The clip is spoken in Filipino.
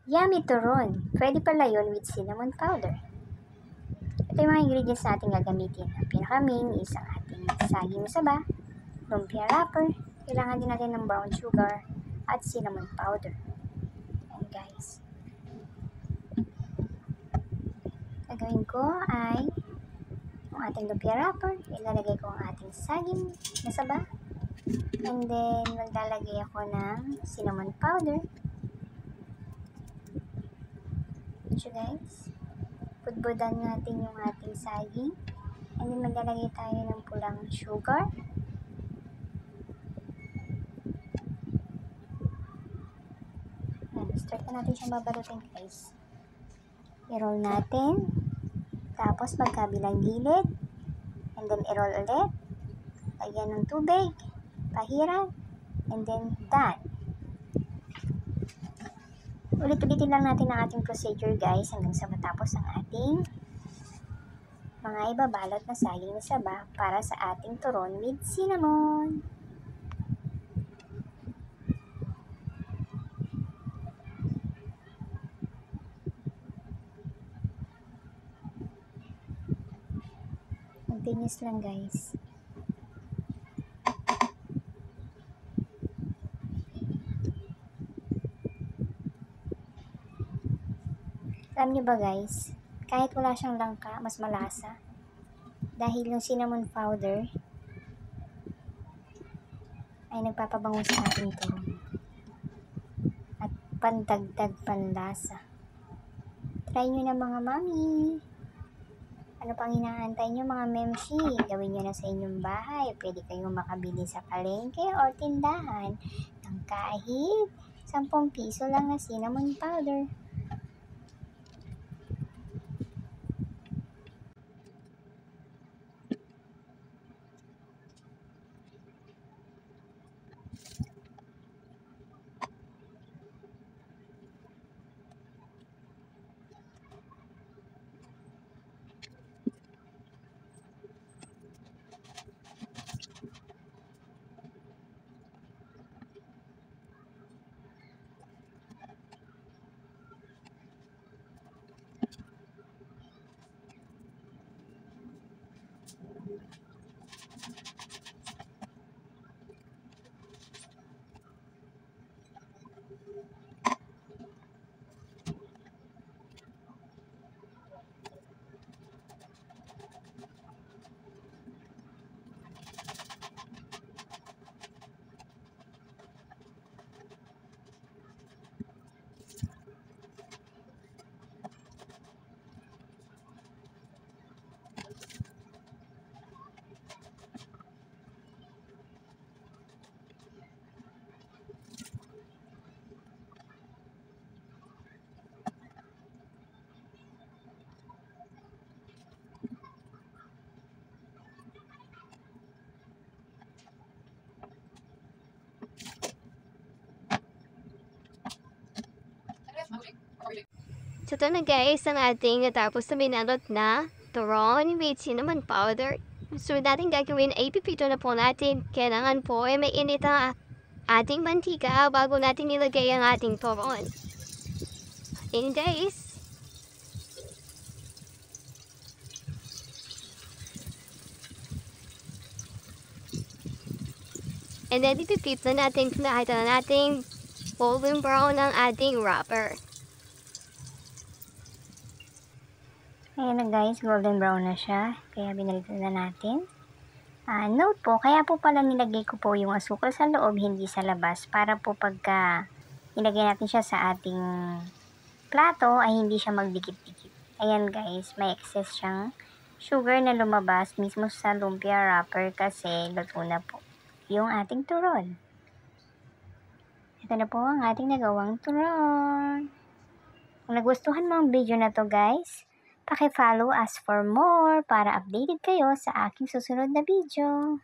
Yummy turon. Pwede pala yun with cinnamon powder. Ito yung mga ingredients na ating gagamitin. Ang pinaka-main is ang ating saging saba, lumpia wrapper, kailangan din natin ng brown sugar, at cinnamon powder. Ayan guys. Gagawin ko ay ang ating lumpia wrapper, ilalagay ko ang ating saging na saba, and then maglalagay ako ng cinnamon powder. So guys, budbudan natin yung ating saging, and then maglalagay tayo ng pulang sugar. Start na natin siyang babalutin guys. I-roll natin, tapos magkabilang gilid, and then i-roll ulit, lagyan ng tubig, pahiran, and then done. Ulit-ulitin lang natin ang ating procedure guys hanggang sa matapos ang ating mga ibabalot na saging na saba para sa ating turon with cinnamon. Continuous lang guys. Alam nyo ba guys, kahit wala siyang langka, mas malasa. Dahil yung cinnamon powder ay nagpapabango sa ating turon. At pandagdag panlasa. Try nyo na mga mami. Ano pang inaantay nyo mga memshi? Gawin nyo na sa inyong bahay. Pwede kayong makabili sa palengke o tindahan ng kahit 10 piso lang na cinnamon powder. So ito na guys, ang ating natapos na binalot na turon with cinnamon powder. So natin gagawin ay pipito na po natin. Kailangan po ay mainit ang ating mantika bago natin nilagay ang ating turon. And guys, and then ipipip na natin kung nakita na natin golden brown ang ating wrapper. Ayan na guys, golden brown na siya. Kaya binalitan na natin. Note po, kaya po pala nilagay ko po yung asukal sa loob, hindi sa labas. Para po pagka nilagay natin siya sa ating plato, ay hindi siya magdikit-dikit. Ayan guys, may excess siyang sugar na lumabas mismo sa lumpia wrapper kasi luto na po yung ating turon. Ito na po ang ating nagawang turon. Kung nagustuhan mo ang video na to guys, paki-follow us for more para updated kayo sa aking susunod na video.